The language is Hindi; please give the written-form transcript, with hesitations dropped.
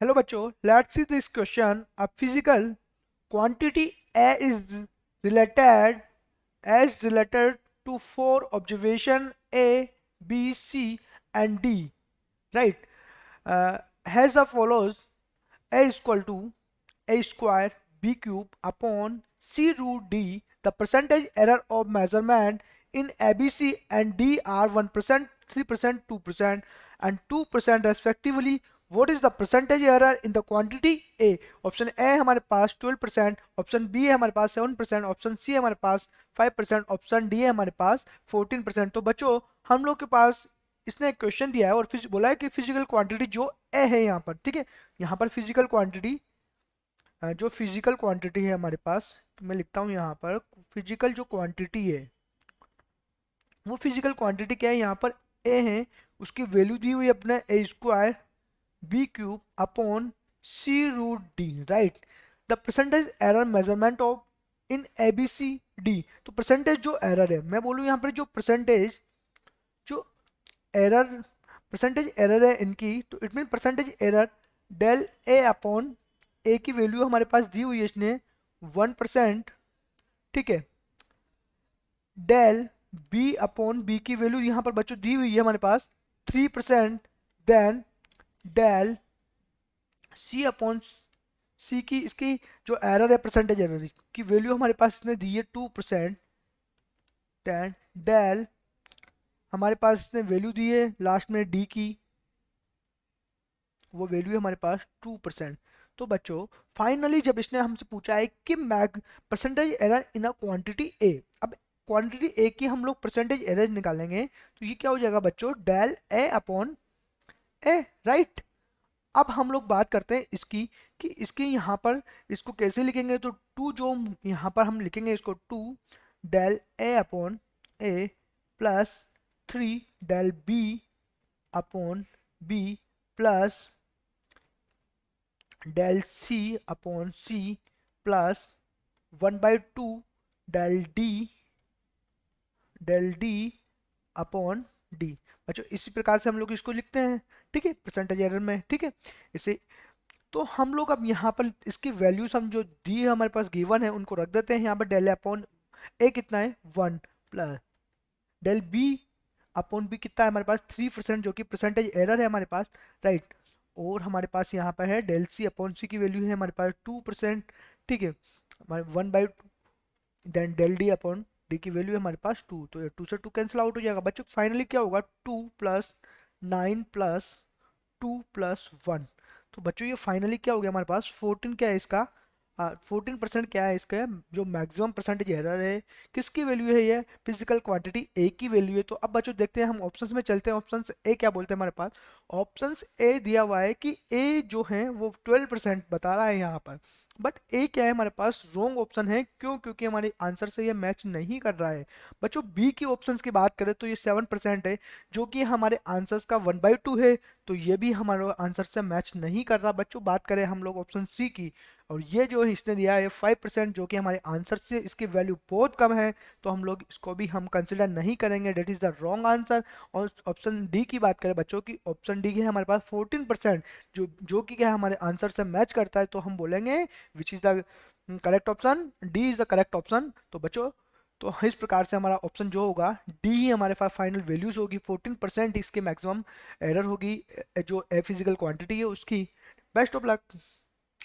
Hello bachcho, let's see this question. A physical quantity A is related related to four observation A, B, C and D, right? Has the follows: A is equal to A square B cube upon C root D. The percentage error of measurement in ABC and D are 1%, 3%, 2% and 2% respectively. What is the percentage error in the quantity A? Option A हमारे पास 12%, ऑप्शन बी है हमारे पास 7%, ऑप्शन सी है हमारे पास 5%, ऑप्शन डी है हमारे पास 14%। तो बच्चों हम लोग के पास इसने एक क्वेश्चन दिया है और बोला है कि फिजिकल क्वांटिटी जो ए है यहाँ पर, ठीक है, यहाँ पर फिजिकल क्वांटिटी जो फिजिकल क्वांटिटी है हमारे पास, तो मैं लिखता हूँ यहाँ पर फिजिकल जो क्वांटिटी है वो फिजिकल क्वांटिटी क्या है, यहाँ पर ए है, उसकी वैल्यू दी हुई है अपने A square B cube upon C root D, right. The percentage error measurement of in A B C D. तो परसेंटेज जो एरर है, मैं बोलूँ यहाँ पर जो जो एरर परसेंटेज एरर है इनकी, तो it mean percentage error del A upon A की वैल्यू हमारे पास दी हुई है इसने 1%, ठीक है। डेल बी अपॉन बी की वैल्यू यहाँ पर बच्चों दी हुई है हमारे पास 3%। देन डेल सी अपॉन सी की इसकी जो एरर है परसेंटेज एरर की वैल्यू हमारे पास इसने दी है 2%। देन डेल हमारे पास इसने वैल्यू दी है लास्ट में डी की, वो वैल्यू है हमारे पास 2%। तो बच्चों फाइनली जब इसने हमसे पूछा है कि मैग percentage error in a quantity A, अब क्वांटिटी ए की हम लोग परसेंटेज एरर निकालेंगे, तो ये क्या हो जाएगा बच्चों, del A upon A, right. अब हम लोग बात करते हैं इसकी कि इसके यहाँ पर इसको कैसे लिखेंगे, तो टू जो यहाँ पर हम लिखेंगे इसको 2 del A upon A plus 3 del B upon B plus del C upon C plus 1/2 del D upon D. बच्चों इसी प्रकार से हम लोग इसको लिखते हैं, ठीक है, परसेंटेज एरर में, ठीक है। इसे तो हम लोग अब यहाँ पर इसकी वैल्यूज हम जो दी है हमारे पास गिवन है उनको रख देते हैं यहाँ पर। डेल अपॉन ए कितना है 1 plus del B upon B कितना है हमारे पास 3%, जो कि परसेंटेज एरर है हमारे पास, राइट। और हमारे पास यहाँ पर है डेल सी अपॉन सी की वैल्यू है हमारे पास 2%, ठीक है, हमारे 1/2। Then del D upon D की वैल्यू है हमारे पास 2, तो 2 से 2 कैंसिल आउट हो जाएगा बच्चों। फाइनली क्या होगा 2 प्लस 9 प्लस 2 प्लस 1। तो बच्चों ये फाइनली क्या हो गया हमारे पास 14 क्या है इसका, 14% क्या है इसका जो मैक्सिमम परसेंटेज एरर है, किसकी वैल्यू है, ये फिजिकल क्वांटिटी ए की वैल्यू है। तो अब बच्चों देखते हैं, हम ऑप्शंस में चलते हैं। ऑप्शंस ए क्या बोलते हैं हमारे पास, ऑप्शंस ए दिया हुआ है कि ए जो है वो 12% बता रहा है यहाँ पर, बट ए क्या है हमारे पास रॉन्ग ऑप्शन है। क्यों? क्योंकि हमारे आंसर से ये मैच नहीं कर रहा है। बच्चों बी की ऑप्शंस की बात करें तो ये 7% है, जो कि हमारे आंसर्स का 1/2 है, तो ये भी हमारे आंसर से मैच नहीं कर रहा। बच्चों बात करें हम लोग ऑप्शन सी की, और ये जो इसने दिया है 5%, जो कि हमारे आंसर से इसकी वैल्यू बहुत कम है, तो हम लोग इसको भी हम कंसिडर नहीं करेंगे, that is the wrong answer. और ऑप्शन डी की बात करें बच्चों की, ऑप्शन डी है हमारे पास 14%, जो कि क्या है हमारे आंसर से मैच करता है, तो हम बोलेंगे which is the correct option, D is the correct option. तो बच्चों तो इस प्रकार से हमारा ऑप्शन जो होगा डी ही हमारे पास फाइनल वैल्यूज होगी। 14% इसके मैक्सिमम एरर होगी जो ए फिजिकल क्वांटिटी है उसकी। Best of luck.